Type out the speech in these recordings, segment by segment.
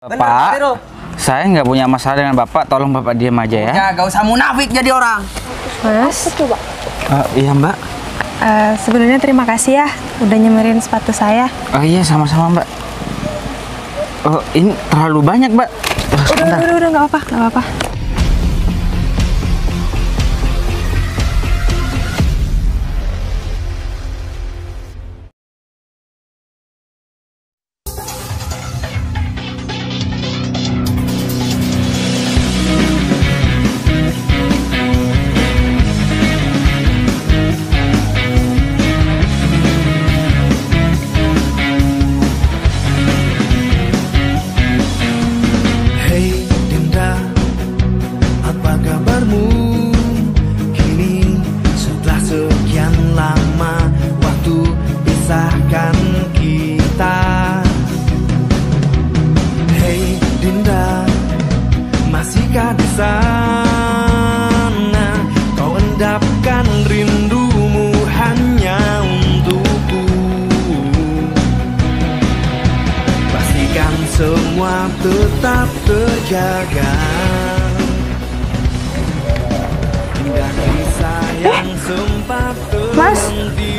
Pak, saya nggak punya masalah dengan Bapak, tolong Bapak diam aja ya. Ya, gak usah munafik jadi orang. Mas, Iya Mbak. sebelumnya terima kasih ya udah nyemerin sepatu saya. Oh iya, sama-sama Mbak. Oh, ini terlalu banyak Mbak. Udah, nggak apa-apa. Di sana kau endapkan rindumu hanya untukku. Pastikan semua tetap terjaga. Indah kisah yang sempat terhenti.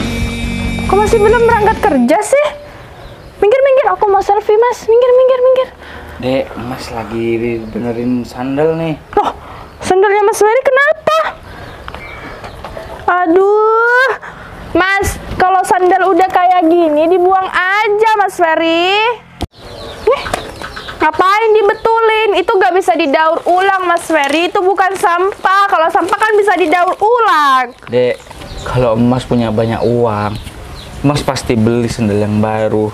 Kok masih belum berangkat kerja sih? Minggir, aku mau selfie Mas. Minggir. Dek, Mas lagi benerin sandal nih. Loh, sandalnya Mas Ferry kenapa? Aduh, Mas, kalau sandal udah kayak gini dibuang aja Mas Ferry. Ngapain dibetulin? Itu gak bisa didaur ulang Mas Ferry. Itu bukan sampah. Kalau sampah kan bisa didaur ulang. Dek, kalau Mas punya banyak uang, Mas pasti beli sandal yang baru.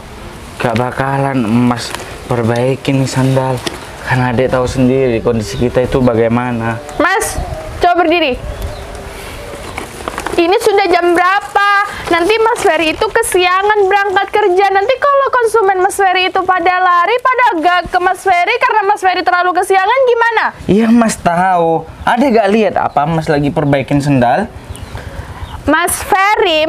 Gak bakalan Mas perbaikin nih sandal, karena Dek tahu sendiri kondisi kita itu bagaimana. Mas, coba berdiri. Ini sudah jam berapa? Nanti Mas Ferry itu kesiangan berangkat kerja. Nanti kalau konsumen Mas Ferry itu pada lari, pada gak ke Mas Ferry karena Mas Ferry terlalu kesiangan, gimana? Iya Mas tahu. Ada gak lihat apa Mas lagi perbaikin sandal? Mas Ferry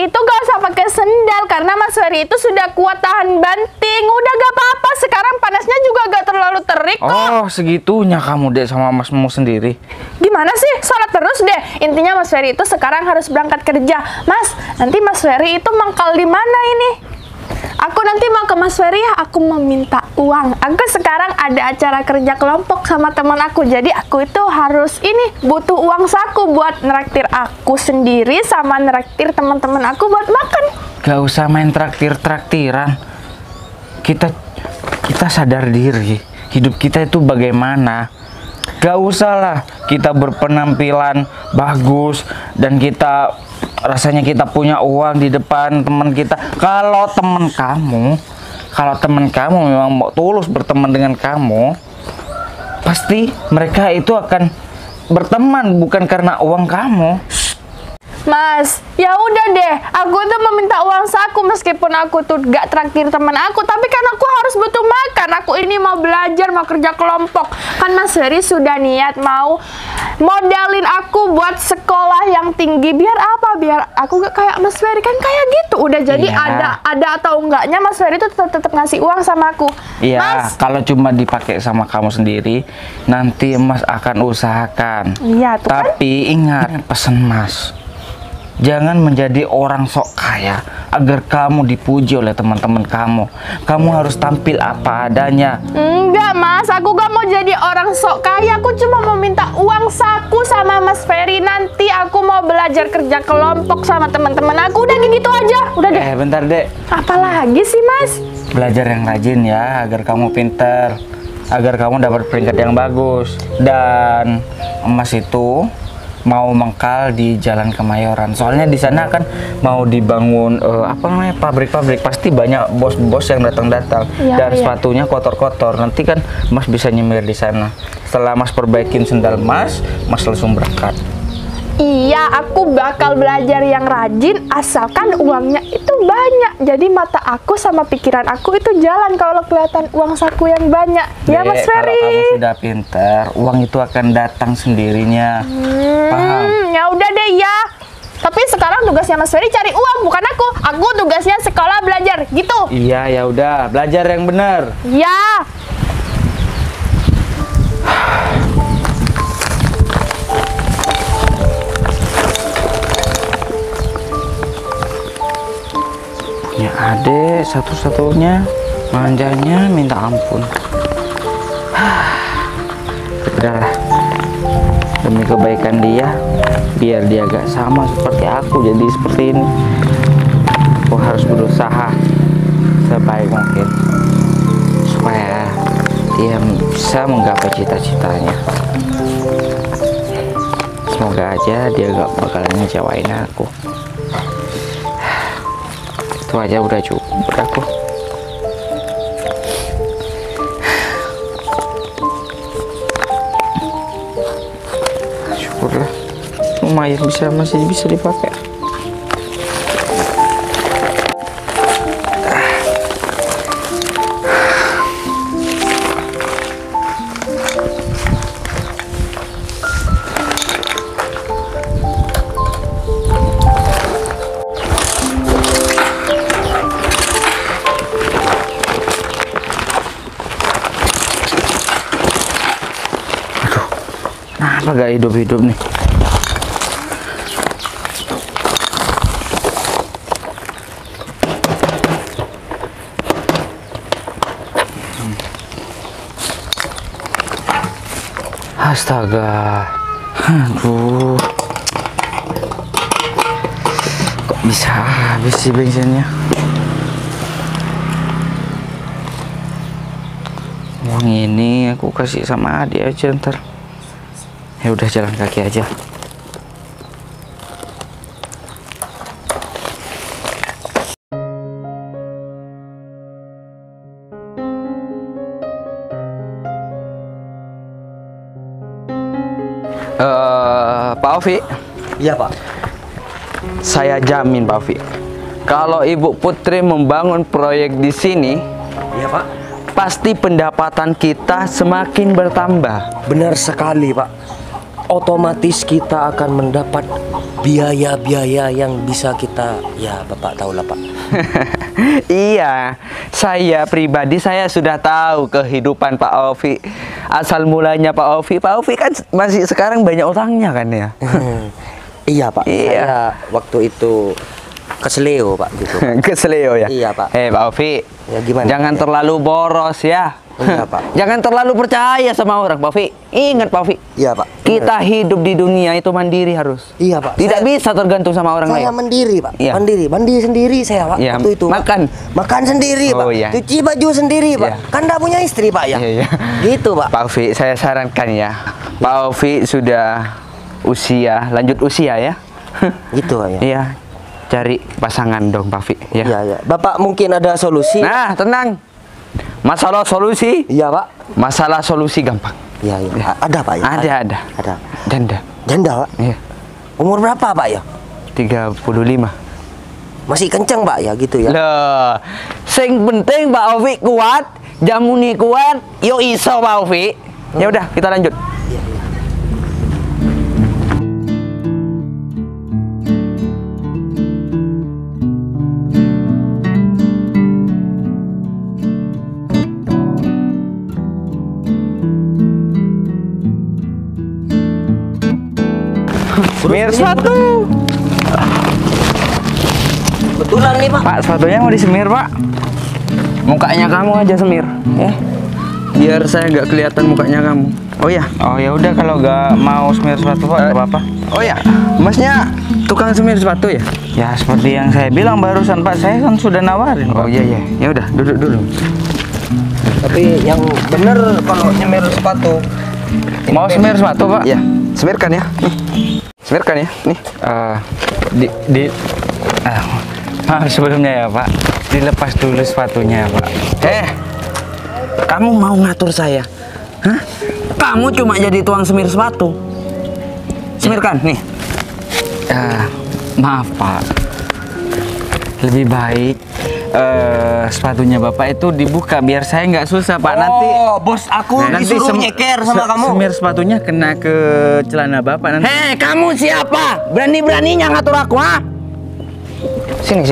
itu gak usah pakai sendal karena Mas Ferry itu sudah kuat tahan banting. Udah gak apa-apa, sekarang panasnya juga gak terlalu terik kok. Oh, segitunya kamu Dek sama Masmu sendiri. Gimana sih? Sholat terus deh. Intinya Mas Ferry itu sekarang harus berangkat kerja. Mas, nanti Mas Ferry itu mangkal di mana ini? Aku nanti mau ke Mas Ferry ya, aku mau minta uang. Aku sekarang ada acara kerja kelompok sama teman aku. Jadi aku itu harus butuh uang saku buat neraktir aku sendiri sama neraktir teman-teman aku buat makan. Gak usah main traktir-traktiran. Kita sadar diri. Hidup kita itu bagaimana. Gak usah lah kita berpenampilan bagus dan kita rasanya kita punya uang di depan teman kita. Kalau teman kamu memang mau tulus berteman dengan kamu, pasti mereka itu akan berteman bukan karena uang kamu. Mas, ya udah deh, aku tuh meminta uang saku meskipun aku tuh gak traktir teman aku, tapi kan aku harus butuh makan. Aku ini mau belajar, mau kerja kelompok. Kan Mas Ferry sudah niat mau modalin aku buat sekolah yang tinggi. Biar apa? Biar aku gak kayak Mas Ferry kan kayak gitu. Udah jadi ada atau enggaknya Mas Ferry tuh tetap ngasih uang sama aku. Iya, kalau cuma dipakai sama kamu sendiri, nanti Mas akan usahakan. Iya, tuh kan? Tapi ingat pesan Mas. Jangan menjadi orang sok kaya agar kamu dipuji oleh teman-teman kamu. Kamu harus tampil apa adanya. Enggak Mas, aku gak mau jadi orang sok kaya. Aku cuma mau minta uang saku sama Mas Ferry. Nanti aku mau belajar kerja kelompok sama teman-teman aku. Udah gitu aja. Udah deh. Bentar Dek. Apalagi sih Mas? Belajar yang rajin ya, agar kamu pinter, agar kamu dapat peringkat yang bagus. Dan Mas itu mau mangkal di Jalan Kemayoran. Soalnya di sana kan mau dibangun pabrik-pabrik. Pasti banyak bos-bos yang datang-datang dan sepatunya kotor-kotor. Nanti kan Mas bisa nyemir di sana. Setelah Mas perbaikin sendal Mas langsung berangkat. Iya, aku bakal belajar yang rajin asalkan uangnya itu banyak. Jadi mata aku sama pikiran aku itu jalan kalau kelihatan uang saku yang banyak. Ya Mas Ferry. Kalau kamu sudah pinter, uang itu akan datang sendirinya. Paham? Ya udah deh ya. Tapi sekarang tugasnya Mas Ferry cari uang, bukan aku. Aku tugasnya sekolah belajar, gitu. Iya, ya udah, belajar yang benar. Ya. Dek satu-satunya manjanya minta ampun. Udahlah, demi kebaikan dia, biar dia gak sama seperti aku jadi seperti ini, aku harus berusaha sebaik mungkin supaya dia bisa menggapai cita-citanya. Semoga aja dia gak bakalan ngecewain aku. Itu aja udah cukup buat aku. Syukurlah, lumayan masih bisa dipakai. Kenapa gak hidup-hidup nih? Astaga, aduh, kok bisa habis sih bensinnya? Uang ini aku kasih sama adik aja ntar. Ya udah, jalan kaki aja. Pak Ovi. Iya Pak. Saya jamin Pak Ovi, kalau Ibu Putri membangun proyek di sini, Iya Pak. pasti pendapatan kita semakin bertambah. Benar sekali Pak. Otomatis kita akan mendapat biaya-biaya yang bisa kita, ya Bapak tahu lah Pak. Iya, saya pribadi saya sudah tahu kehidupan Pak Ovi. Asal mulanya Pak Ovi kan masih sekarang banyak utangnya kan ya. Iya Pak. Iya. Saya waktu itu keseleo Pak gitu. Keseleo ya. Iya Pak. Pak Ovi, Ya gimana? jangan terlalu boros ya. Iya Pak. Jangan terlalu percaya sama orang Pak Ovi. Ingat Pak Ovi, Iya Pak. kita hidup di dunia itu mandiri harus. Iya Pak. Tidak bisa tergantung sama orang Saya lain. mandiri Pak. Iya. Mandiri sendiri saya Pak. Iya, Waktu itu Pak. Makan sendiri Pak. Oh, iya. Cuci baju sendiri Pak. Iya. Kan tidak punya istri Pak ya. Iya, iya. Gitu Pak. Pak Ovi, saya sarankan ya, Pak Ovi sudah lanjut usia ya. Gitu Pak ya. Iya, cari pasangan dong Pak Ovi ya. Iya ya. Bapak mungkin ada solusi? Nah, tenang. Masalah solusi, Iya Pak. masalah solusi gampang. Iya iya. Ada Pak ya. Ada. Ada. Janda. Janda Pak. Iya. Umur berapa Pak ya? 35. Masih kenceng Pak ya gitu ya. Loh, sing penting Pak Ovi kuat, jamuni kuat, yo iso Pak Ovi. Ya udah, kita lanjut. Semir sepatu. Betulan nih Pak. Pak, sepatunya mau disemir Pak. Mukanya kamu aja semir, ya. Biar saya nggak kelihatan mukanya kamu. Oh ya. Oh ya udah, kalau nggak mau semir sepatu Pak, nggak apa-apa. Oh ya, Masnya tukang semir sepatu ya? Ya seperti yang saya bilang barusan Pak, saya kan sudah nawarin. Oh iya iya. Ya udah, duduk dulu. Tapi yang bener kalau nyemir sepatu. Mau semir sepatu Pak? Iya. Semirkan ya. Nih. Semirkan ya. Nih. Maaf sebelumnya ya Pak, dilepas dulu sepatunya Pak. Kamu mau ngatur saya? Hah? Kamu cuma jadi tuang semir sepatu. Semirkan nih. Maaf Pak, lebih baik sepatunya Bapak itu dibuka biar saya nggak susah Pak. Nanti bos aku disuruh nyeker sama kamu. Semir sepatunya kena ke celana Bapak nanti. Hei, kamu siapa? Berani-beraninya ngatur aku, ha? Sini.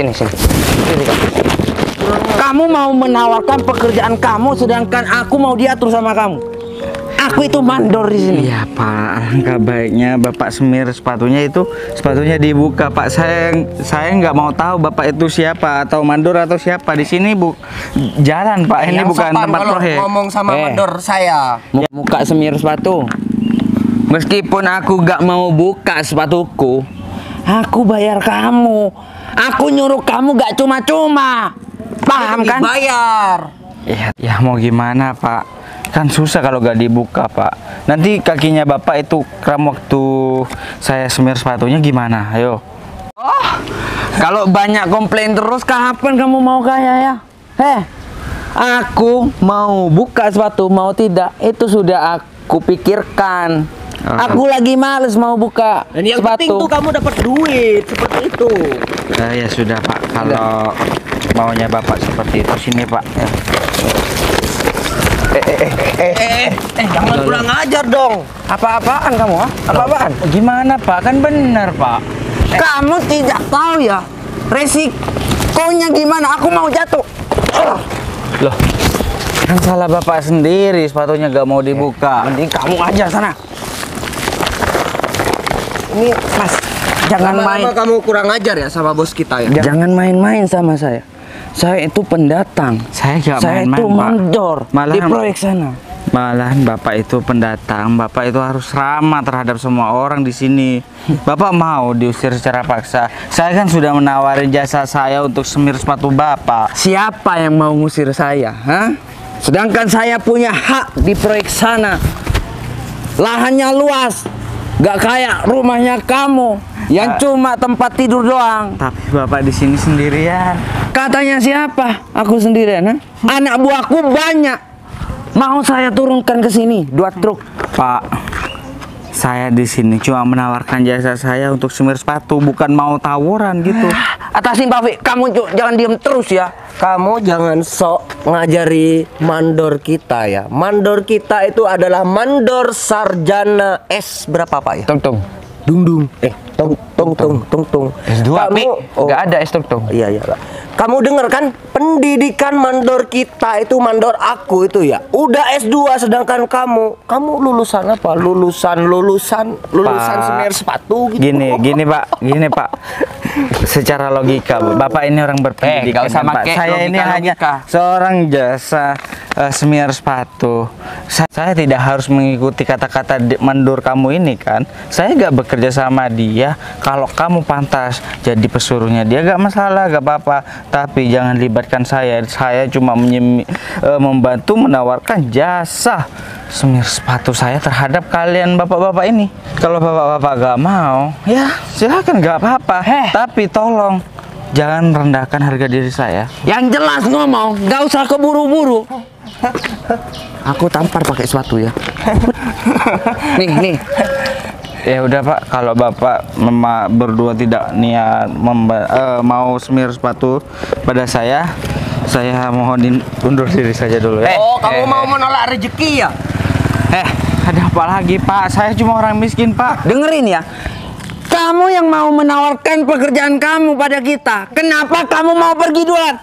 Kamu mau menawarkan pekerjaan kamu sedangkan aku mau diatur sama kamu. Aku itu mandor di sini. Iya Pak, alangkah baiknya Bapak semir sepatunya itu, sepatunya dibuka Pak. Saya nggak mau tahu Bapak itu siapa atau mandor atau siapa di sini jalan Pak. Ini Yang bukan sopan tempat kalau proyek. ngomong sama mandor saya. Muka semir sepatu. Meskipun aku gak mau buka sepatuku, aku bayar kamu. Aku nyuruh kamu gak cuma-cuma. Paham kan? Bayar. Ya mau gimana Pak? Kan susah kalau gak dibuka Pak. Nanti kakinya Bapak itu kram waktu saya semir sepatunya gimana? Ayo. Kalau banyak komplain terus, kapan kamu mau kaya ya? Aku mau buka sepatu, mau tidak, itu sudah aku pikirkan. Aku lagi males mau buka Dan yang sepatu. penting tuh kamu dapat duit seperti itu. Ya sudah Pak, kalau maunya Bapak seperti itu sini Pak. Jangan kurang ajar dong. Apa-apaan kamu? Apa-apaan? Gimana Pak? Kan benar Pak. Kamu tidak tahu ya resikonya gimana? Aku mau jatuh. Loh, kan salah Bapak sendiri, sepatunya gak mau dibuka. Mending kamu aja sana. Ini Mas, jangan main. Lama-lama kamu kurang ajar ya sama bos kita ya. Jangan main-main sama saya. Saya itu pendatang. Saya gak Saya main-main itu Pak. mandor di Malahan- proyek sana. Malahan Bapak itu pendatang, Bapak itu harus ramah terhadap semua orang di sini. Bapak mau diusir secara paksa. Saya kan sudah menawarin jasa saya untuk semir sepatu Bapak. Siapa yang mau ngusir saya? Hah? Sedangkan saya punya hak di proyek sana. Lahannya luas. Gak kayak rumahnya kamu yang cuma tempat tidur doang. Tapi Bapak di sini sendirian. Katanya siapa? Aku sendirian. Ha? Anak buahku banyak. Mau saya turunkan ke sini 2 truk. Pak, saya di sini cuma menawarkan jasa saya untuk semir sepatu, bukan mau tawuran gitu. Atasin Pak Fi, kamu jangan diem terus ya. Kamu jangan sok ngajari mandor kita ya. Mandor kita itu adalah mandor sarjana S berapa Pak ya? Tung. Dung. Tung. S2 Pi. Oh, Gak ada S tung. iya Pak. Kamu dengar kan pendidikan mandor kita itu mandor aku itu ya. Udah S2 sedangkan kamu lulusan apa? Lulusan Pak, semir sepatu gitu. Gini Pak. Secara logika, Bapak ini orang berpendidikan, nggak usah kan, Pak. pakai Saya ini logika. hanya seorang jasa semir sepatu. Saya tidak harus mengikuti kata-kata mandor kamu ini kan. Saya gak bekerja sama dia. Kalau kamu pantas jadi pesuruhnya dia gak masalah, gak apa-apa. Tapi jangan libatkan saya. Saya cuma membantu menawarkan jasa semir sepatu saya terhadap kalian bapak-bapak ini. Kalau bapak-bapak gak mau, ya silakan, gak apa-apa. Tapi tolong jangan rendahkan harga diri saya. Yang jelas ngomong, gak usah keburu-buru. Aku tampar pakai sepatu ya. Nih. Ya udah Pak, kalau Bapak berdua tidak niat mau semir sepatu pada saya mohon undur diri saja dulu ya. Oh, kamu mau menolak rezeki ya? Ada apa lagi Pak? Saya cuma orang miskin Pak. Dengerin ya. Kamu yang mau menawarkan pekerjaan kamu pada kita. Kenapa kamu mau pergi duluan?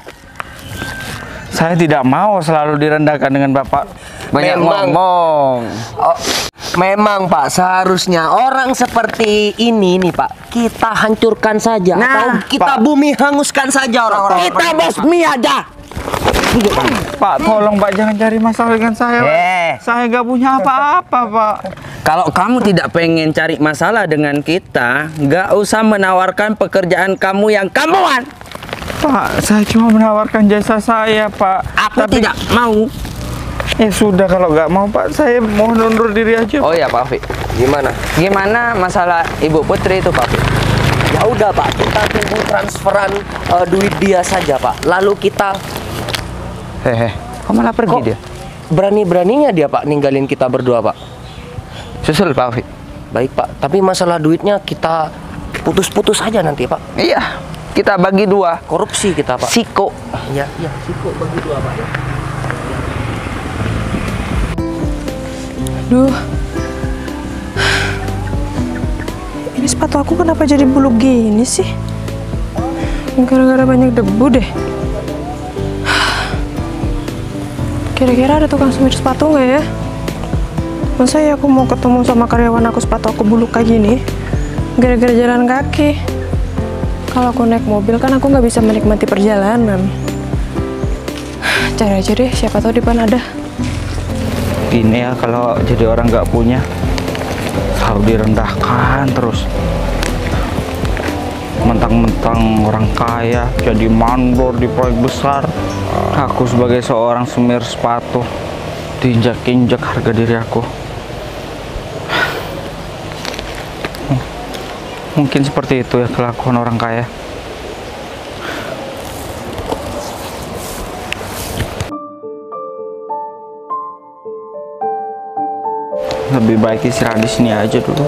Saya tidak mau selalu direndahkan dengan Bapak. Banyak Memang. ngomong. Oh, memang Pak, seharusnya orang seperti ini nih Pak, kita hancurkan saja Nah, atau kita Pak. bumi hanguskan saja orang-orang. Kita basmi aja. Pak, tolong Pak, jangan cari masalah dengan saya Pak. Saya gak punya apa-apa Pak. Kalau kamu tidak pengen cari masalah dengan kita, nggak usah menawarkan pekerjaan kamu yang kamuan. Pak, saya cuma menawarkan jasa saya Pak. Aku tidak mau. Ya sudah, kalau nggak mau Pak, saya mohon undur diri aja. Oh ya Pak Fi. Gimana? Gimana masalah Ibu Putri itu Pak Fi? Ya udah Pak, kita tunggu transferan duit dia saja Pak. Lalu kita Kok malah pergi kok dia? berani-beraninya dia Pak ninggalin kita berdua Pak. Susul Pak Fi. Baik Pak, tapi masalah duitnya kita putus-putus aja nanti Pak. Iya, kita bagi 2. Korupsi kita Pak. Siko. Iya, siko bagi 2 Pak. Duh. Ini sepatu aku kenapa jadi bulu gini sih? Gara-gara banyak debu deh. Kira-kira ada tukang semir sepatu nggak ya? Masa ya aku mau ketemu sama karyawan aku sepatu aku buluk kayak gini? Gara-gara jalan kaki. Kalau aku naik mobil kan aku nggak bisa menikmati perjalanan. Cari aja deh, siapa tahu di depan ada. Gini ya kalau jadi orang nggak punya, selalu direndahkan terus. Mentang-mentang orang kaya jadi mandor di proyek besar, aku sebagai seorang semir sepatu diinjak-injak harga diri aku. Mungkin seperti itu ya kelakuan orang kaya. Lebih baik istirahat di sini aja dulu.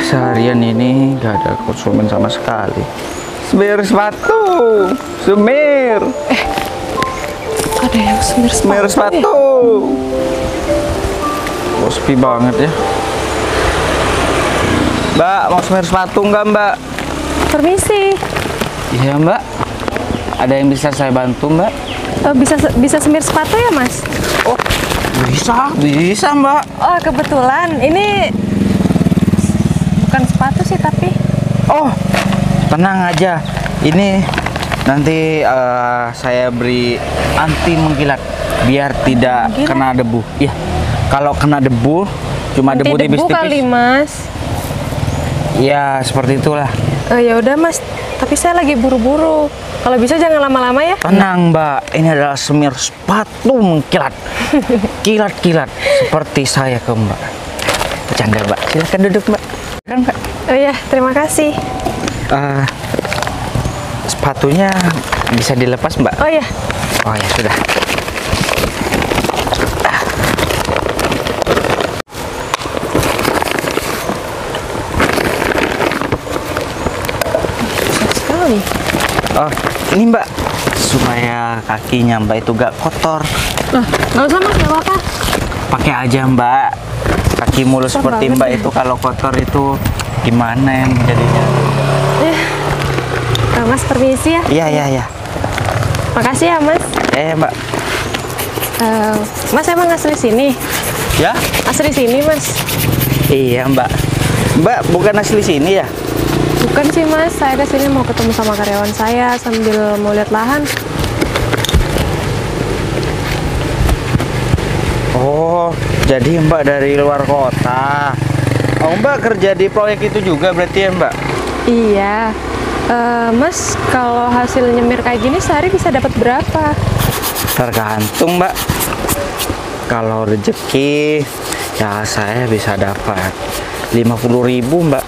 Seharian ini gak ada konsumen sama sekali. Semir sepatu, semir. Ada yang semir Semir sepatu. Oh, sepi banget ya. Mbak, mau semir sepatu nggak Mbak? Permisi. Iya Mbak. Ada yang bisa saya bantu Mbak? Bisa semir sepatu ya, Mas? Oh, bisa Mbak. Oh, kebetulan ini bukan sepatu sih tapi. Oh, tenang aja. Ini nanti saya beri anti mengkilat biar tidak Mengkilat? kena debu. Iya. Kalau kena debu, cuma Anti debu tipis-tipis. kali, Mas. Ya, seperti itulah. Ya udah, Mas. Tapi saya lagi buru-buru. Kalau bisa jangan lama-lama ya. Tenang Mbak, ini adalah semir sepatu mengkilat. Kilat-kilat seperti saya ke Mbak. Bercanda Mbak, silakan duduk Mbak. Kan Mbak. Oh iya, terima kasih. Sepatunya bisa dilepas Mbak? Oh iya. Oh ya sudah. Susah sekali. Oh, ini Mbak, supaya kakinya Mbak itu gak kotor. Nggak usah, Mas, nggak apa-apa. Pakai aja Mbak. Kaki mulus Susah seperti banget Mbak ya. itu kalau kotor itu gimana yang jadinya? Mas, permisi ya. Iya. Makasih ya, Mas. Mbak. Mas emang asli sini? Ya? Asli sini, Mas? Iya Mbak. Mbak bukan asli sini ya? Bukan sih, Mas. Saya kesini mau ketemu sama karyawan saya sambil mau lihat lahan. Oh, jadi Mbak dari luar kota. Oh, Mbak kerja di proyek itu juga berarti ya Mbak? Iya. Mas, kalau hasil nyemir kayak gini sehari bisa dapat berapa? Tergantung Mbak. Kalau rezeki ya saya bisa dapat 50.000 Mbak.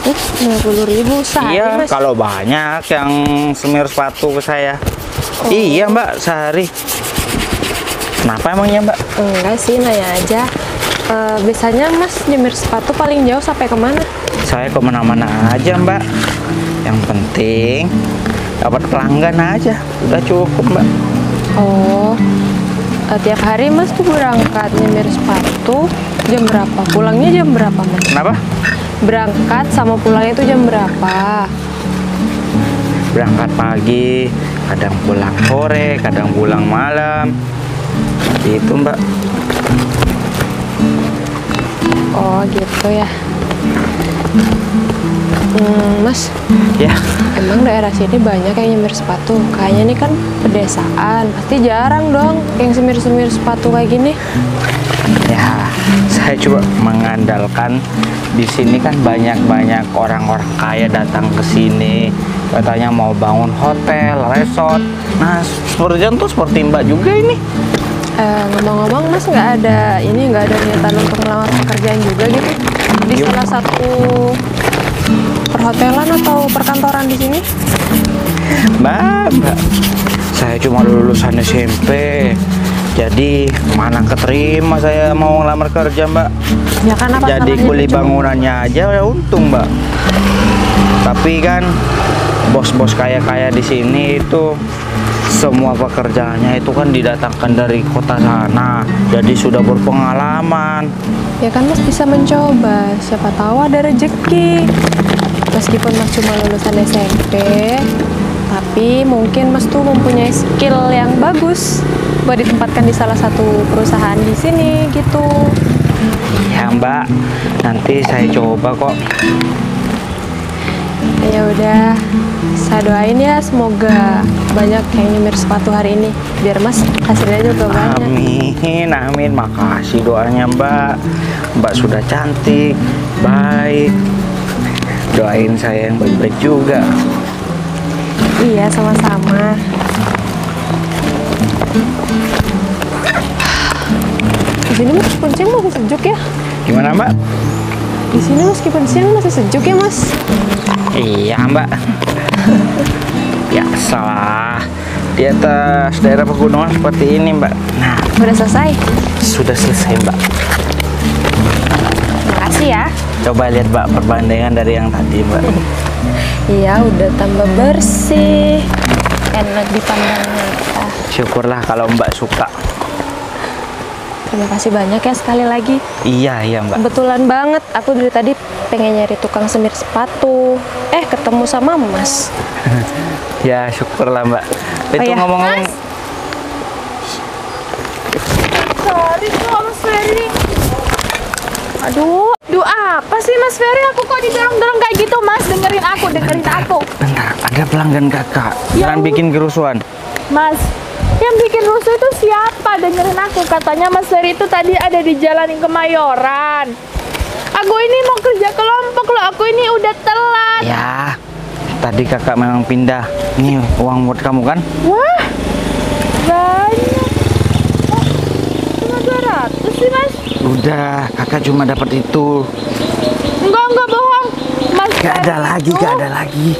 50.000 sehari, Iya, Mas. kalau banyak yang semir sepatu ke saya. Iya Mbak, sehari. Kenapa emangnya Mbak? Enggak sih, nanya aja. Biasanya Mas nyemir sepatu paling jauh sampai kemana? Saya kemana-mana aja Mbak. Yang penting dapat pelanggan aja, udah cukup Mbak. Oh, tiap hari Mas tuh berangkat nyemir sepatu jam berapa? Pulangnya jam berapa, Mas? Kenapa? Berangkat sama pulangnya itu jam berapa? Berangkat pagi, kadang pulang sore, kadang pulang malam. Gitu Mbak. Oh gitu ya. Mas, Ya, emang daerah sini banyak yang nyemir sepatu. Kayaknya ini kan pedesaan, pasti jarang dong yang semir-semir sepatu kayak gini. ya, saya coba mengandalkan di sini kan banyak orang-orang kaya datang ke sini, katanya mau bangun hotel, resort. Nah, seperti itu seperti Mbak juga ini. Ngomong-ngomong, Mas nggak ada niatan untuk melamar pekerjaan juga gitu di salah satu perhotelan atau perkantoran di sini? Mbak, saya cuma lulusan SMP, jadi mana keterima saya mau ngelamar kerja Mbak. Ya kan apa Jadi salahnya kuli dicoba? bangunannya aja ya untung Mbak. Tapi kan bos-bos kaya-kaya di sini itu semua pekerjaannya itu kan didatangkan dari kota sana, jadi sudah berpengalaman. Ya kan Mas bisa mencoba, siapa tahu ada rezeki. Meskipun Mas cuma lulusan SMP, tapi mungkin Mas tuh mempunyai skill yang bagus buat ditempatkan di salah satu perusahaan di sini gitu. Ya Mbak, nanti saya coba kok. Ya udah, saya doain ya semoga banyak yang nyemir sepatu hari ini, biar Mas hasilnya juga banyak. Amin, amin. Makasih doanya Mbak. Mbak sudah cantik, baik. Doain saya yang baik-baik juga. Iya, sama-sama. Di sini meskipun siang masih sejuk ya. Gimana Mbak? Di sini meskipun siang masih sejuk ya Mas. Iya Mbak. Ya salah. Di atas daerah pegunungan seperti ini Mbak. Nah, Udah selesai. sudah selesai Mbak. Makasih ya. Coba lihat Mbak perbandingan dari yang tadi Mbak. Iya, udah tambah bersih, enak dipandang mata. Syukurlah kalau Mbak suka. Terima kasih banyak ya sekali lagi. Iya Mbak. Kebetulan banget, aku dari tadi pengen nyari tukang semir sepatu. Ketemu sama Mas. Ya syukurlah Mbak. Itu iya. ngomong-ngomong. Sorry kok Mas Ferry. Aduh apa sih Mas Ferry? Aku kok didorong-dorong kayak gitu Mas? Dengerin aku. Bentar, ada pelanggan kakak. Ya Jangan bikin kerusuhan. Mas, yang bikin rusuh itu siapa? Dengerin aku, katanya Mas Ferry itu tadi ada di jalan Kemayoran. Aku ini mau kerja kelompok loh, aku ini udah telat. Ya, tadi kakak memang pindah. Nih uang buat kamu kan? Wah, banyak. Oh, cuma 200 sih Mas. Udah, kakak cuma dapat itu. Enggak bohong. Mas Gak ada Ferry lagi.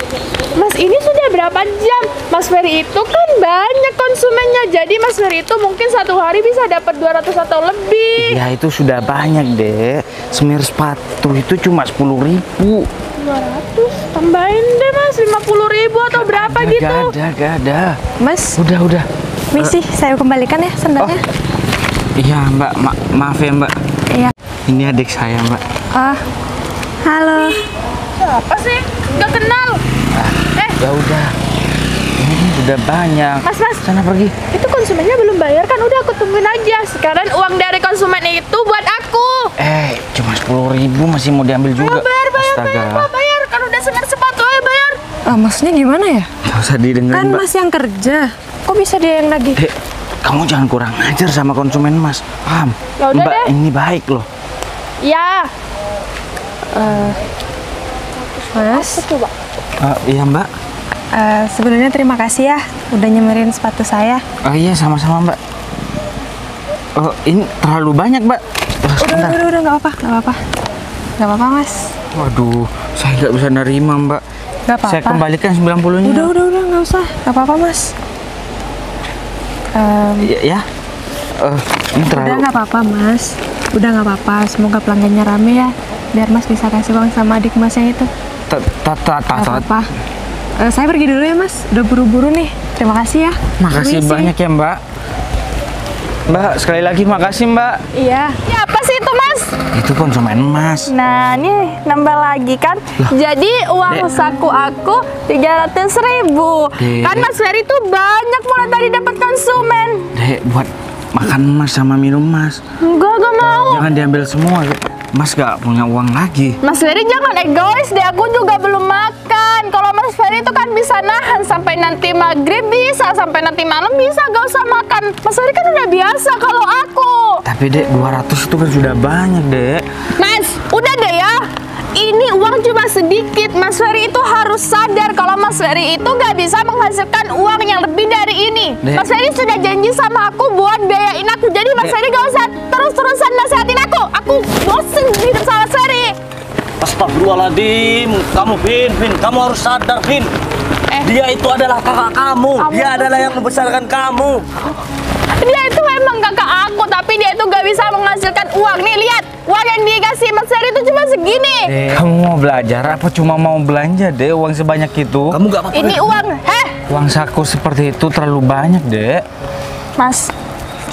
Mas ini sudah berapa jam? Mas Ferry itu kan banyak konsumennya. Jadi Mas Ferry itu mungkin satu hari bisa dapat 200 atau lebih. Ya itu sudah banyak deh. Semir sepatu itu cuma 10.000. 200 tambahin deh Mas, 50.000 atau berapa gitu. Gak ada. Mas, Udah. misi saya kembalikan ya sendalnya. Iya Mbak, maaf ya Mbak. Iya. Ini adik saya Mbak. Halo. Siapa sih? Nggak kenal. Ya udah. Ini udah banyak. Mas. Sana pergi. Itu konsumennya belum bayar kan? Udah aku tungguin aja. Sekarang uang dari konsumen itu buat aku. Cuma 10.000 masih mau diambil juga. Bayar. Kan udah senang sepatu, ayo bayar. Maksudnya gimana ya? Gak usah didengerin Kan Mbak. Mas yang kerja. Kok bisa dia yang nagih? Dek, kamu jangan kurang ajar sama konsumen Mas. Paham? Ya udah Mbak, deh. ini baik loh. Ya. Mas, Coba. Iya Mbak. sebelumnya terima kasih ya udah nyemerin sepatu saya. Iya sama-sama Mbak. Ini terlalu banyak Mbak. Sebentar. Udah, nggak apa-apa Mas. Waduh, saya nggak bisa nerima Mbak. Nggak apa-apa. Saya kembalikan 90-nya. Udah, nggak usah, nggak apa-apa Mas. Ya. Ini Udah terlalu. nggak apa-apa Mas. Udah nggak apa-apa. Semoga pelanggannya rame ya. Biar Mas bisa kasih uang sama adik Mas yang itu. Nggak apa-apa. Saya pergi dulu ya Mas. Udah buru-buru nih. Terima kasih ya. Makasih Permisi. banyak ya Mbak. Mbak, sekali lagi makasih Mbak. Iya. Ya apa sih itu Mas? Itu konsumen Mas. Nah, nih nambah lagi kan. Jadi uang saku aku 300.000. Dek. Kan Mas Ferry tuh banyak mulai tadi dapat konsumen. Dek, buat makan Mas sama minum Mas. Enggak mau. Jangan diambil semua. Mas gak punya uang lagi. Mas Ferry jangan egois deh, aku juga belum makan. Kalau Mas Ferry itu kan bisa nahan sampai nanti maghrib bisa, sampai nanti malam bisa, gak usah makan. Mas Ferry kan udah biasa kalau aku. Tapi Dek, 200 itu kan sudah banyak Dek. Mas, udah deh ya. Ini uang cuma sedikit. Mas Ferry itu harus sadar kalau Mas Ferry itu gak bisa menghasilkan uang yang lebih dari ini. Dek. Mas Ferry sudah janji sama aku buat biayain aku. Jadi Mas Dek. Ferry gak usah terus-terusan nasihatin aku. Aku bosen hidup sama Mas Ferry. Astagfirullahaladzim, kamu Vin, kamu harus sadar Vin. Dia itu adalah kakak kamu, dia adalah yang membesarkan kamu. Dia itu memang kakak aku, tapi dia itu gak bisa menghasilkan uang. Nih lihat, uang yang dikasih Mas Ferry itu cuma segini. Kamu mau belajar apa cuma mau belanja, Dek? Uang sebanyak itu? Kamu nggak apa-apa. Ini uang, Uang saku seperti itu terlalu banyak, Dek. Mas,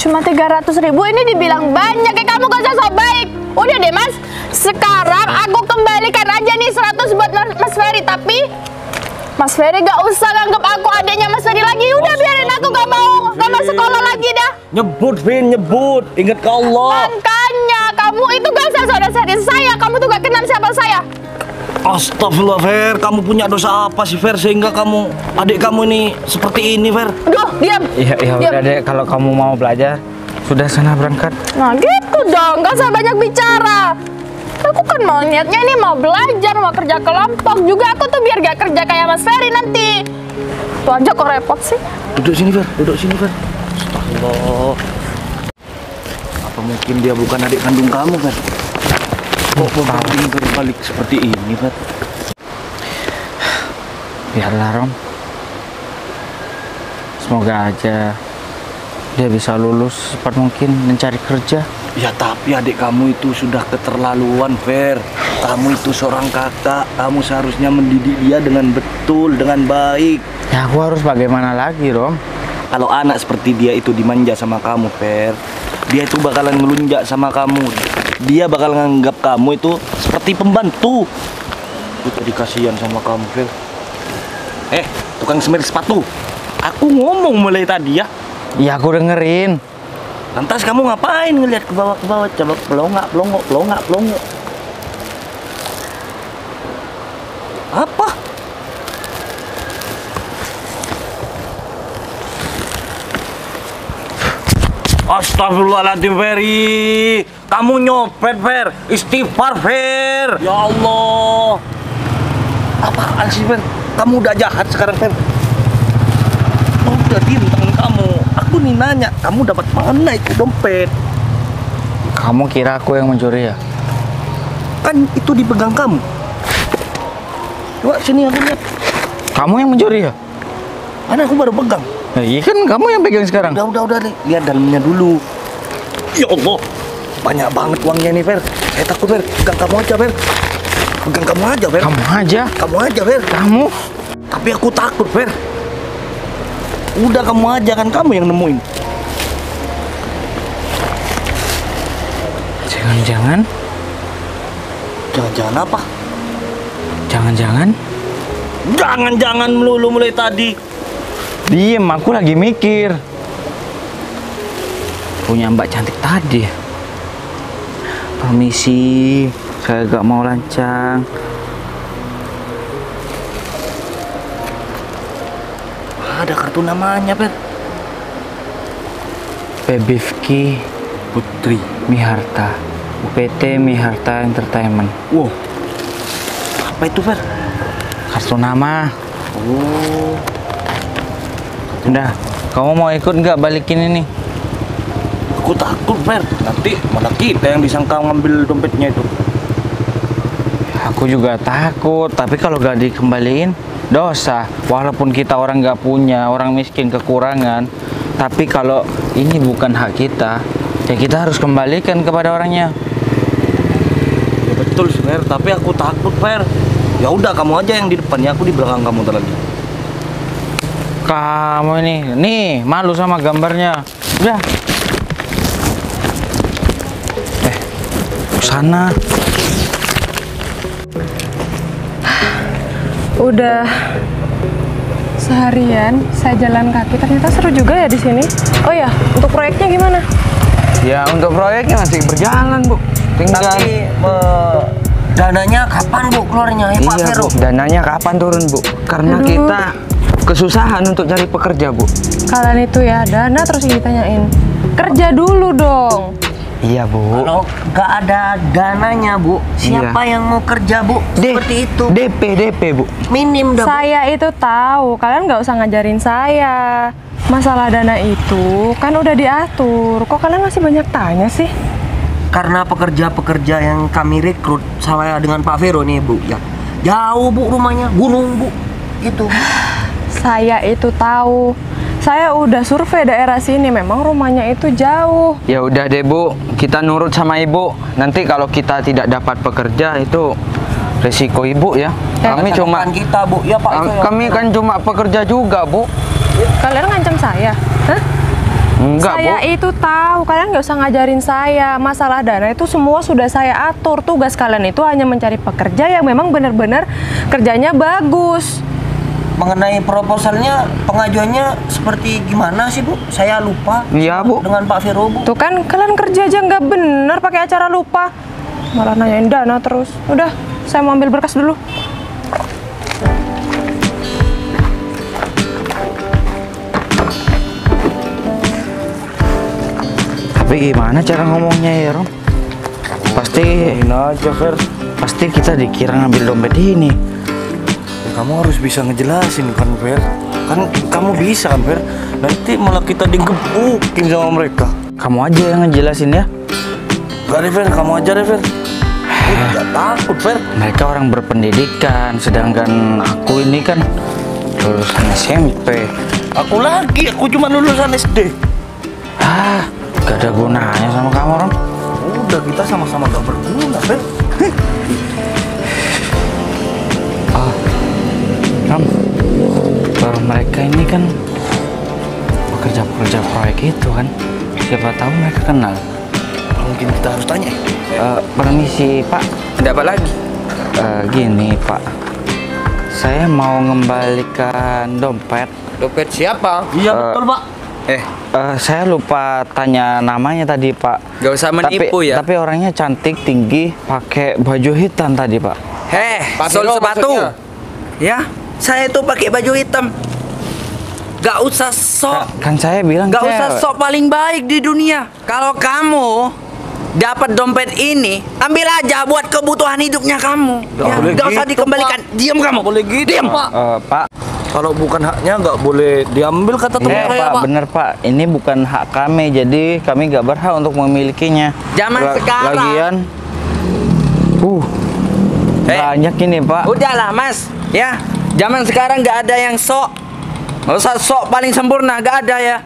cuma 300.000 ini dibilang banyak, kayak kamu gak usah sok baik. Udah deh Mas, sekarang aku kembalikan aja nih 100 buat Mas Ferry. Tapi Mas Ferry gak usah nganggep aku adanya Mas Ferry lagi. Udah biarin aku gak mau sekolah lagi dah. Nyebut, Vin, nyebut. Ingat ke Allah. Makanya kamu itu gak usah saudara saya. Kamu tuh gak kenal siapa saya. Astagfirullah, Fer. Kamu punya dosa apa sih, Fer? Sehingga adik kamu ini seperti ini, Fer. Duh, diam. Iya, Diam. udah, Dek. Kalau kamu mau belajar, sudah sana berangkat. Nah gitu dong, gak usah banyak bicara. Aku kan mau niatnya ini mau belajar, mau kerja kelompok juga. Aku tuh biar gak kerja kayak Mas Ferry nanti. Tuh aja kok repot sih. Duduk sini, Fer. Duduk sini, Fer. Astagfirullah. Apa mungkin dia bukan adik kandung kamu, Fer? Kok berbanding terbalik seperti ini, Fer? Biarlah, Rom. Semoga aja dia bisa lulus secepat mungkin mencari kerja. Ya tapi adik kamu itu sudah keterlaluan, Fer. Kamu itu seorang kakak. Kamu seharusnya mendidik dia dengan betul, dengan baik. Ya aku harus bagaimana lagi, Rom? Kalau anak seperti dia itu dimanja sama kamu, Fer, dia itu bakalan ngelunjak sama kamu. Dia bakal nganggap kamu itu seperti pembantu. Itu dikasihan sama kamu, Fer. Tukang semir sepatu. Aku ngomong mulai tadi ya. Ya aku dengerin. Lantas kamu ngapain ngelihat ke bawah coba pelongok. Apa? Astagfirullahaladzim, Ferry. Kamu nyopet, Fer. Istighfar, Fer. Ya Allah. Apaan sih, Fer? Kamu udah jahat sekarang, Fer. Udah diem tangan kamu. Aku nih nanya, kamu dapat mana itu dompet? Kamu kira aku yang mencuri ya? Kan itu dipegang kamu. Coba sini aku lihat. Kamu yang mencuri ya? Mana aku baru pegang. Nah, iya kan kamu yang pegang sekarang. Udah lihat dalamnya dulu. Ya Allah, banyak banget uangnya nih, Fer. Saya takut, Fer. Pegang kamu aja, Fer. Pegang kamu aja, Fer. Kamu aja. Kamu aja, Fer. Kamu. Tapi aku takut, Fer. Udah kamu aja, kan kamu yang nemuin. Jangan-jangan. Jangan-jangan apa? Jangan-jangan. Jangan-jangan melulu mulai tadi. Diem, aku lagi mikir. Punya mbak cantik tadi. Permisi, saya gak mau lancang. Ada kartu namanya, Fer. Pebivki Putri Miharta, UPT Miharta Entertainment. Wow. Apa itu, Fer? Kartu nama. Oh. Udah, kamu mau ikut nggak balikin ini? Aku takut, Fer. Nanti malah kita yang disangka ngambil dompetnya itu. Aku juga takut, tapi kalau gak dikembaliin dosa. Walaupun kita orang nggak punya, orang miskin kekurangan, tapi kalau ini bukan hak kita, ya kita harus kembalikan kepada orangnya. Ya betul sih, Fer. Tapi aku takut, Fer. Ya udah, kamu aja yang di depan, ya aku di belakang kamu ntar lagi. Kamu ini, nih malu sama gambarnya. Udah. Sana. Udah seharian saya jalan kaki, ternyata seru juga ya di sini. Oh ya, untuk proyeknya gimana? Ya untuk proyeknya masih berjalan, Bu. Tinggal. Tapi dananya kapan, Bu, keluarnya? Ya, Pak Iya, Vero. Bu. Dananya kapan turun, Bu? Karena Aduh. kita kesusahan untuk cari pekerja, Bu. Kalian itu ya, dana terus ditanyain. Kerja dulu dong. Iya, Bu. Kalau nggak ada dananya, Bu, siapa yang mau kerja, Bu? Seperti itu. DP, Bu. Minim dah, Bu. Saya itu tahu, kalian nggak usah ngajarin saya. Masalah dana itu kan udah diatur. Kok kalian masih banyak tanya sih? Karena pekerja-pekerja yang kami rekrut saya dengan Pak Vero nih, Bu, ya. Jauh, Bu, rumahnya, gunung, Bu. Gitu. Saya itu tahu. Saya udah survei daerah sini, memang rumahnya itu jauh. Ya udah deh Bu, kita nurut sama Ibu. Nanti kalau kita tidak dapat pekerja itu resiko Ibu ya. Kami cuma kita Bu, ya Pak. kami kan cuma pekerja juga Bu. Kalian ngancam saya? Hah? Enggak Saya Bu. itu tahu, kalian nggak usah ngajarin saya. Masalah dana itu semua sudah saya atur. Tugas kalian itu hanya mencari pekerja yang memang benar-benar kerjanya bagus. Mengenai proposalnya, pengajuannya seperti gimana sih Bu? Saya lupa. Iya Bu. Dengan Pak Vero Bu. Tuh kan kalian kerja aja nggak bener pakai acara lupa. Malah nanyain dana terus. Udah, saya mau ambil berkas dulu. Tapi gimana cara ngomongnya ya Rom? Pasti aja Fer. pasti kita dikira ngambil dompet ini. Kamu harus bisa ngejelasin kan Fer. Kan kamu bisa kan Fer. Nanti malah kita digebukin sama mereka. Kamu aja yang ngejelasin ya. Gak deh Fer, kamu aja deh Fer. Gak takut Fer. Mereka orang berpendidikan, sedangkan aku ini kan lulusan SMP. Aku cuma lulusan SD. Ah, gak ada gunanya sama kamu Rom. Udah kita sama-sama gak berguna Fer. Rom, mereka ini kan pekerja-pekerja proyek itu kan. Siapa tahu mereka kenal. Mungkin kita harus tanya. Permisi Pak. Ada apa lagi? Gini Pak, saya mau mengembalikan dompet. Dompet siapa? Iya betul Pak. Saya lupa tanya namanya tadi Pak. Gak usah menipu ya. Tapi orangnya cantik, tinggi, pakai baju hitam tadi Pak. Pak Sol sepatu. Ya, saya tuh pakai baju hitam. Gak usah sok. Kan saya bilang Gak saya- usah sok paling baik di dunia. Kalau kamu dapat dompet ini, ambil aja buat kebutuhan hidupnya kamu. Gak boleh Gak usah gitu, dikembalikan. Pak. Diam kamu. Boleh gitu Diam. Pak. Pak, Kalau bukan haknya nggak boleh diambil kata teman saya Pak, Pak. bener Pak. Ini bukan hak kami, jadi kami nggak berhak untuk memilikinya. Zaman sekarang. Lagian, banyak ini Pak. Udahlah Mas, ya. Zaman sekarang nggak ada yang sok. Gak usah sok paling sempurna, nggak ada ya.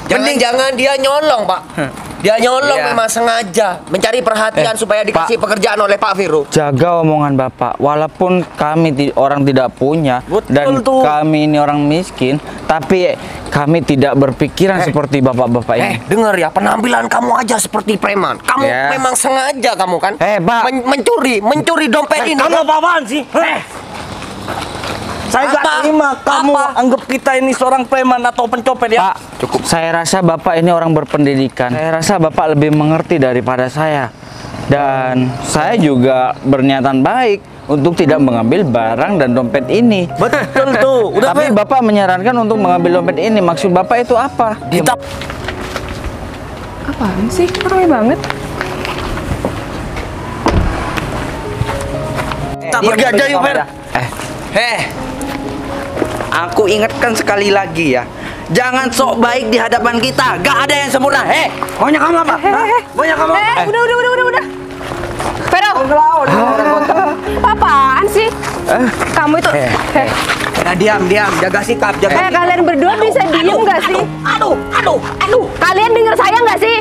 Jangan-jangan dia nyolong, Pak. Dia nyolong Iya. memang sengaja mencari perhatian supaya dikasih pekerjaan oleh Pak Vero. Jaga omongan Bapak. Walaupun kami orang tidak punya Betul dan tuh. kami ini orang miskin, tapi kami tidak berpikiran seperti bapak-bapak ini. Dengar ya, penampilan kamu aja seperti preman. Kamu Ya. memang sengaja kamu kan? Pak. Mencuri dompet ini. Kamu apa-apaan sih? Saya nggak Apa? terima kamu Apa? anggap kita ini seorang preman atau pencopet ya. Pak, cukup. Saya rasa Bapak ini orang berpendidikan. Saya rasa Bapak lebih mengerti daripada saya. Dan saya juga berniatan baik untuk tidak mengambil barang dan dompet ini. Betul tuh. Udah Tapi Fer. Bapak menyarankan untuk mengambil dompet ini. Maksud Bapak itu apa? Apaan sih? Ramai banget. Kita pergi aja yuk Fer. Aku ingatkan sekali lagi ya. Jangan sok baik di hadapan kita. Gak ada yang sempurna. Maunya kamu apa? Maunya kamu apa? Udah. Vero. Apaan sih? Kamu itu. Diam. Jaga sikap. Kalian berdua bisa diem nggak sih? Aduh. Kalian dengar saya nggak sih?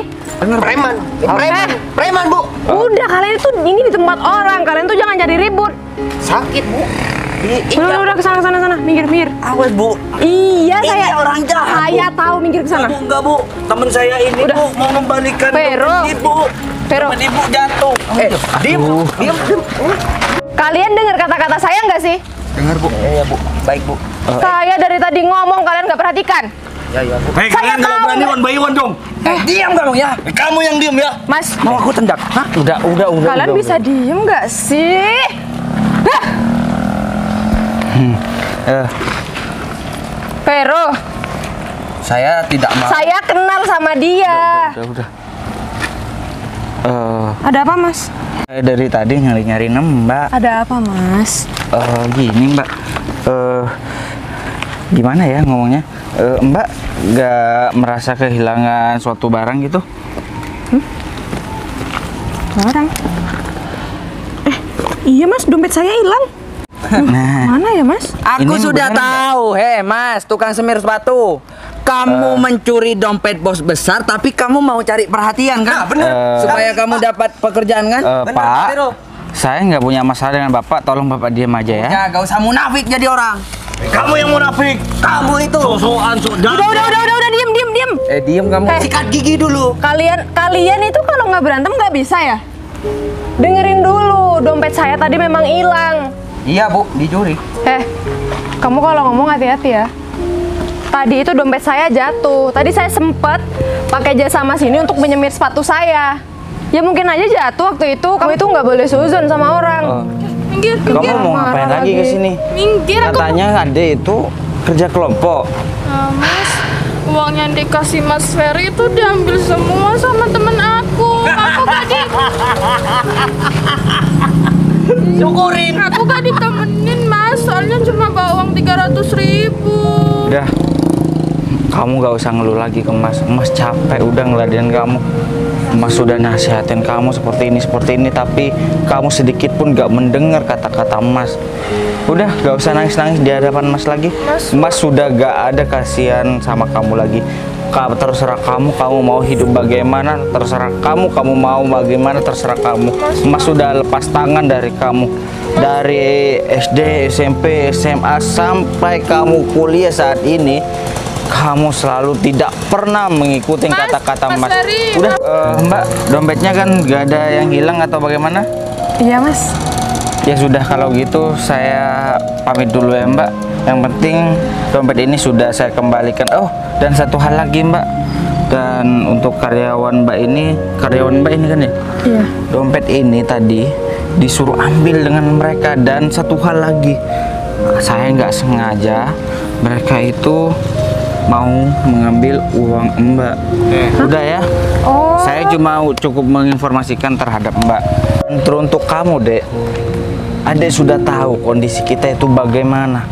Preman, Bu. Udah, kalian itu ini di tempat orang. Kalian tuh jangan jadi ribut. Sakit, Bu. Udah kesana, minggir. Awas Bu. Iya, Ini saya orang jahat, Saya tahu minggir ke sana. Bu, enggak Bu. Temen saya ini Udah. Bu mau membalikan Vero. dompet Ibu. Vero. Dompet Ibu jatuh. Diam. Kalian dengar kata-kata saya nggak sih? Dengar Bu. Iya Bu. Baik Bu. Saya dari tadi ngomong, kalian nggak perhatikan. Hei, kalian kalau berani one by one dong. Diam kamu ya. Kamu yang diem ya. Mas, Mau aku tendak? Hah? Udah. kalian bisa diem nggak sih? Vero, Saya tidak mau. saya kenal sama dia. Udah. Ada apa, Mas? Saya dari tadi nyari-nyari Mbak. Ada apa, Mas? Gini Mbak. Gimana ya ngomongnya? Mbak nggak merasa kehilangan suatu barang gitu? Barang. Iya, Mas, dompet saya hilang. Nah, Mana ya, Mas? Aku Ini sudah bener nggak? tahu. Mas, tukang semir sepatu. Kamu mencuri dompet bos besar, tapi kamu mau cari perhatian kan? bener. Supaya kamu dapat pekerjaan kan? Pak, saya nggak punya masalah dengan Bapak. Tolong Bapak diam aja ya. Ya, gak usah munafik jadi orang. Kamu yang munafik. Kamu itu Sosokan sudah. Udah, diem. Diem kamu. sikat gigi dulu. Kalian itu kalau nggak berantem nggak bisa ya? Dengerin dulu, dompet saya tadi memang hilang. Iya bu, dicuri. Kamu kalau ngomong hati-hati ya. Tadi itu dompet saya jatuh. Tadi saya sempet pakai jasa Mas ini untuk menyemir sepatu saya. Ya mungkin aja jatuh waktu itu. Kamu itu nggak boleh suzon sama orang. Minggir. Kamu mau ngapain Marah lagi ke lagi. sini? Minggir aku. Katanya Ade itu kerja kelompok. Mas, uang yang dikasih Mas Ferry itu diambil semua sama temen aku. Aku gak Syukurin. Aku gak ditemenin Mas, soalnya cuma bawa uang 300.000. Udah, kamu gak usah ngeluh lagi ke Mas. Mas capek udah ngeladenin kamu. Mas sudah nasihatin kamu seperti ini, tapi kamu sedikit pun gak mendengar kata-kata Mas. Udah, gak usah nangis-nangis di hadapan Mas lagi. Mas sudah gak ada kasihan sama kamu lagi. Terserah kamu mau hidup bagaimana, terserah kamu mau bagaimana, terserah kamu. Mas sudah lepas tangan dari kamu. Dari SD, SMP, SMA, sampai kamu kuliah saat ini, kamu selalu tidak pernah mengikuti kata-kata Mas. Ferry, Udah, Mbak, dompetnya kan gak ada yang hilang atau bagaimana? Iya Mas. Ya sudah, kalau gitu saya pamit dulu ya Mbak. Yang penting dompet ini sudah saya kembalikan. Oh, dan satu hal lagi Mbak. Dan untuk karyawan Mbak ini kan ya? Iya. Dompet ini tadi disuruh ambil dengan mereka. Dan satu hal lagi, saya nggak sengaja mereka itu mau mengambil uang Mbak. Udah ya. Saya cuma cukup menginformasikan terhadap Mbak. Untuk kamu, Dek. Adek sudah tahu kondisi kita itu bagaimana.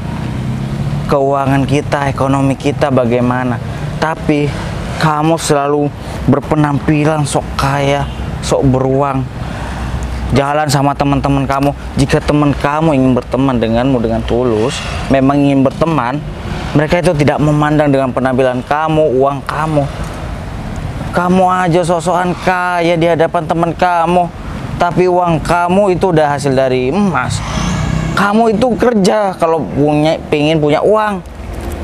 Keuangan kita, ekonomi kita bagaimana. Tapi kamu selalu berpenampilan sok kaya, sok beruang. Jalan sama teman-teman kamu. Jika teman kamu ingin berteman denganmu dengan tulus, memang ingin berteman, mereka itu tidak memandang dengan penampilan kamu, uang kamu. Kamu aja sosokan kaya di hadapan teman kamu, tapi uang kamu itu udah hasil dari emas. Kamu itu kerja kalau pengen punya uang.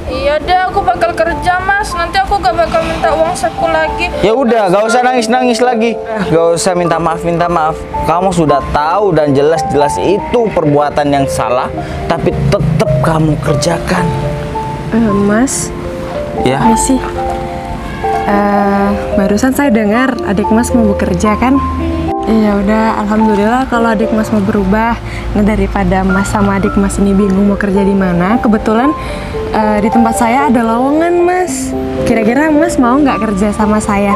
Iya deh, aku bakal kerja Mas. Nanti aku gak bakal minta uang saku lagi. Ya udah, gak usah nangis-nangis lagi. Gak usah minta maaf. Kamu sudah tahu dan jelas-jelas itu perbuatan yang salah, tapi tetap kamu kerjakan. Mas, Ya. misi. Barusan saya dengar adik Mas mau bekerja kan? Ya udah, alhamdulillah kalau adik Mas mau berubah. Nah, daripada Mas sama adik Mas ini bingung mau kerja di mana, kebetulan di tempat saya ada lowongan Mas. Kira-kira Mas mau nggak kerja sama saya?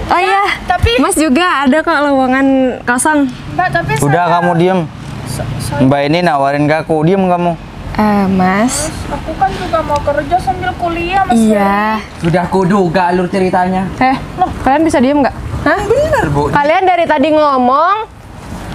Oh iya, tapi- Mas juga ada kok lowongan kosong. Mbak, tapi Udah kamu diem. Mbak ini nawarin ke aku, diem kamu. Mas, aku kan juga mau kerja sambil kuliah Mas. iya. Sudah kuduga alur ceritanya. Kalian bisa diem nggak? Hah? Bener bu. Kalian dari tadi ngomong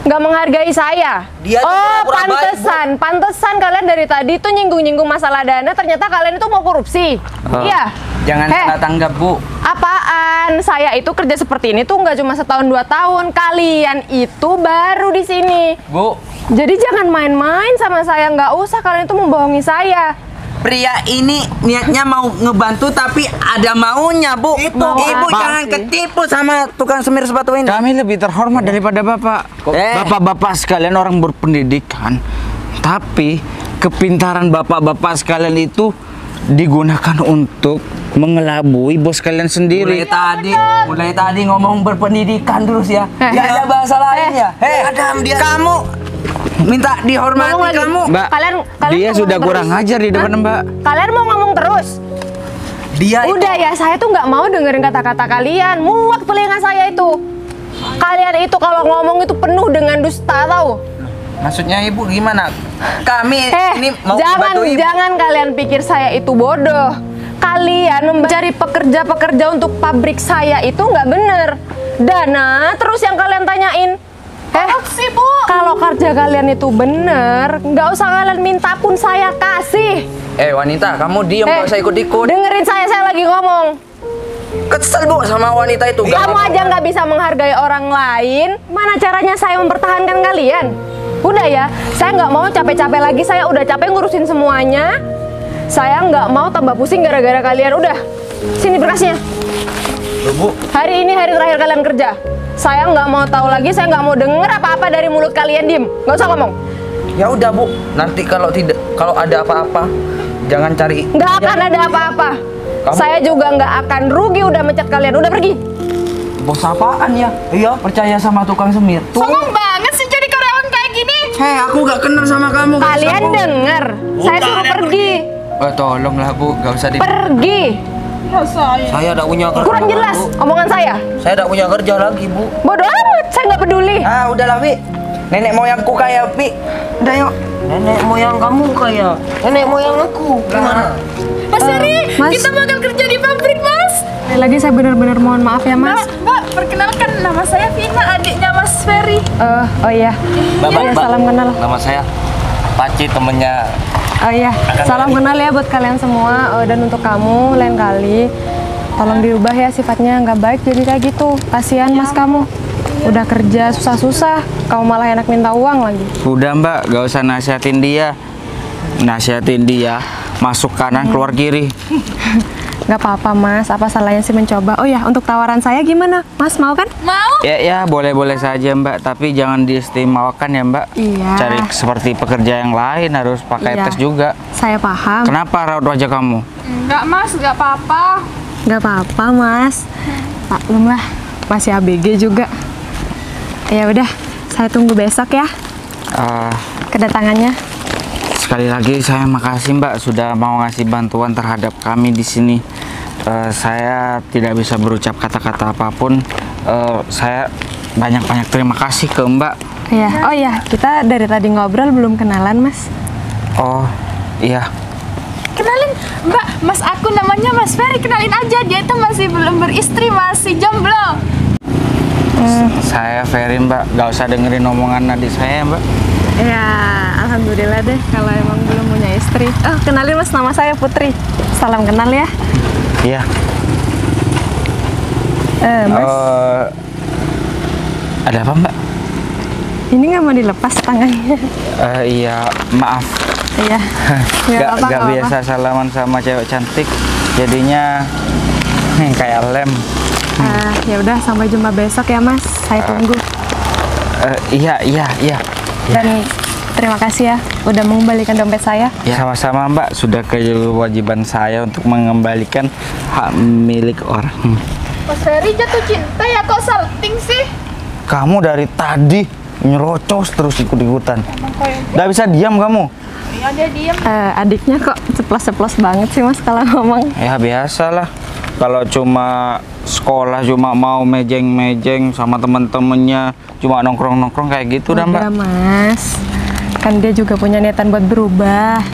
nggak menghargai saya. Dia tuh Oh, pura-pura baik, Bu. pantesan kalian dari tadi tuh nyinggung-nyinggung masalah dana. Ternyata kalian itu mau korupsi. Iya. Jangan salah tanggap bu. Apaan? Saya itu kerja seperti ini tuh nggak cuma setahun 2 tahun. Kalian itu baru di sini. Bu, Jadi jangan main-main sama saya. Nggak usah kalian itu membohongi saya. pria ini niatnya mau ngebantu tapi ada maunya bu. Mau Ibu apa jangan sih? ketipu sama tukang semir sepatu ini. Kami lebih terhormat daripada Bapak. Bapak-bapak sekalian orang berpendidikan. Tapi kepintaran bapak-bapak sekalian itu digunakan untuk mengelabui bos kalian sendiri. Mulai tadi ngomong berpendidikan terus ya. Gak ada bahasa lainnya. Adam, dia Kamu minta dihormati Ngomong lagi. kamu. Mbak, Kalian dia mau sudah ngomong kurang terus? ajar di depan Hah? Mbak. Kalian mau ngomong terus? Dia Udah ya, saya tuh nggak mau dengerin kata-kata kalian. Muak telinga saya itu. Kalian itu kalau ngomong itu penuh dengan dusta tau. Maksudnya ibu gimana? Kami ini mau bantu ibu. Jangan kalian pikir saya itu bodoh. Kalian mencari pekerja-pekerja untuk pabrik saya itu nggak bener. Dana terus yang kalian tanyain. sih, Bu. Kalau kerja kalian itu bener, nggak usah kalian minta pun saya kasih. Wanita, kamu diem, gak usah ikut-ikut. Dengerin saya lagi ngomong. Kesel Bu sama wanita itu. Kamu aja nggak bisa menghargai orang lain. Mana caranya saya mempertahankan kalian? Udah ya, saya nggak mau capek-capek lagi. Saya udah capek ngurusin semuanya. Saya nggak mau tambah pusing gara-gara kalian. Udah, sini berkasnya. Bu. Hari ini hari terakhir kalian kerja. Saya nggak mau tahu lagi. Saya nggak mau denger apa-apa dari mulut kalian. Diem, nggak usah ngomong. Ya udah Bu, nanti kalau ada apa-apa, jangan cari. Nggak akan ada apa-apa. Saya juga nggak akan rugi udah mecat kalian. Udah pergi. Bos apaan ya? Iya, percaya sama tukang semir. Songong banget sih jadi karyawan kayak gini. Aku gak kenal sama kamu. Kalian denger. Saya suruh pergi. Tolonglah Bu, gak usah Pergi. Saya tidak punya kerja. Kurang jelas omongan saya. Saya tidak punya kerja lagi Bu. Bodoh amat, saya nggak peduli. Udahlah Pi. Nenek moyangku kaya Pi. Udah yuk. Nenek moyang kamu kaya nenek moyang aku. Gimana? Mas Ferry, Mas. kita bakal kerja di pabrik, Mas. Sekali lagi saya benar-benar mohon maaf ya Mas. Mbak, perkenalkan nama saya Vina, adiknya Mas Ferry. Oh iya. Mbak, Salam kenal. Nama saya Paci, temennya. Oh iya, salam kenal ya buat kalian semua. Dan untuk kamu lain kali tolong dirubah ya sifatnya, nggak baik jadi kayak gitu. Kasihan Mas kamu. Udah kerja susah-susah, kamu malah enak minta uang lagi. Udah Mbak, gak usah nasihatin dia. Nasihatin dia, masuk kanan keluar kiri. Nggak apa-apa Mas, apa salahnya sih mencoba. Oh ya, untuk tawaran saya gimana? Mas mau kan? Mau? Ya boleh-boleh saja Mbak, tapi jangan diistimewakan ya Mbak. Iya. Cari seperti pekerja yang lain harus pakai Iya. tes juga. Saya paham. Kenapa raut wajah kamu? Enggak, Mas, enggak apa-apa. Nggak apa-apa Mas. Maklum lah, masih ABG juga. Ya udah, saya tunggu besok ya Eh, kedatangannya. Sekali lagi saya makasih Mbak sudah mau ngasih bantuan terhadap kami di sini. Saya tidak bisa berucap kata-kata apapun. Saya banyak-banyak terima kasih ke Mbak. Ya, oh ya, kita dari tadi ngobrol belum kenalan Mas. Oh iya, Kenalin, Mbak, Mas aku namanya Mas Ferry. Kenalin aja, dia itu masih belum beristri, masih jomblo. saya Ferry Mbak. Gak usah dengerin omongan adik saya Mbak. Ya, alhamdulillah deh kalau emang belum punya istri. Oh, kenalin Mas, nama saya Putri. Salam kenal ya. Iya. Mas, Ada apa Mbak? ini nggak mau dilepas tangannya. Iya, maaf. Iya. Nggak apa-apa, Gak nggak apa-apa. biasa salaman sama cewek cantik. Jadinya kayak lem. Ya udah, sampai jumpa besok ya Mas. Saya tunggu. Iya. Dan terima kasih ya udah mengembalikan dompet saya. Ya sama-sama Mbak, sudah kewajiban saya untuk mengembalikan hak milik orang. Mas Ferry jatuh cinta ya, kok salting sih? Kamu dari tadi nyerocos terus ikut-ikutan. Gak bisa diam kamu. Iya, dia diem. Adiknya kok ceplos-ceplos banget sih Mas kalau ngomong. Ya biasalah. Kalau cuma sekolah cuma mau mejeng-mejeng sama temen-temennya, cuma nongkrong-nongkrong kayak gitu dah Mbak. Udah Mas, kan dia juga punya niatan buat berubah.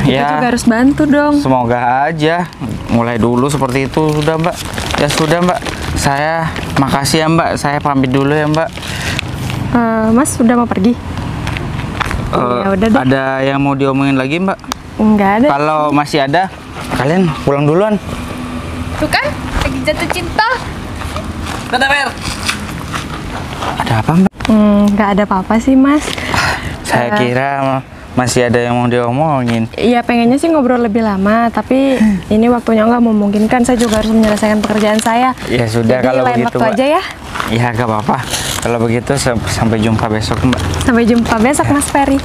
Kita juga harus bantu dong. Semoga aja mulai dulu seperti itu sudah Mbak. Ya sudah Mbak, saya makasih ya Mbak. Saya pamit dulu ya Mbak. Mas sudah mau pergi? Ya udah deh. Ada yang mau diomongin lagi Mbak? Enggak ada. Kalau masih ada, kalian pulang duluan. Tuh kan, lagi jatuh cinta. Dadah, Fer. Ada apa Mbak? Nggak ada apa-apa sih Mas. Saya kira masih ada yang mau diomongin. Iya, pengennya sih ngobrol lebih lama, tapi ini waktunya nggak memungkinkan. Saya juga harus menyelesaikan pekerjaan saya. Ya sudah. Jadi kalau lain begitu waktu Mbak. aja ya. Ya gak apa-apa. Kalau begitu sampai jumpa besok Mbak. Sampai jumpa besok Mas Ferry.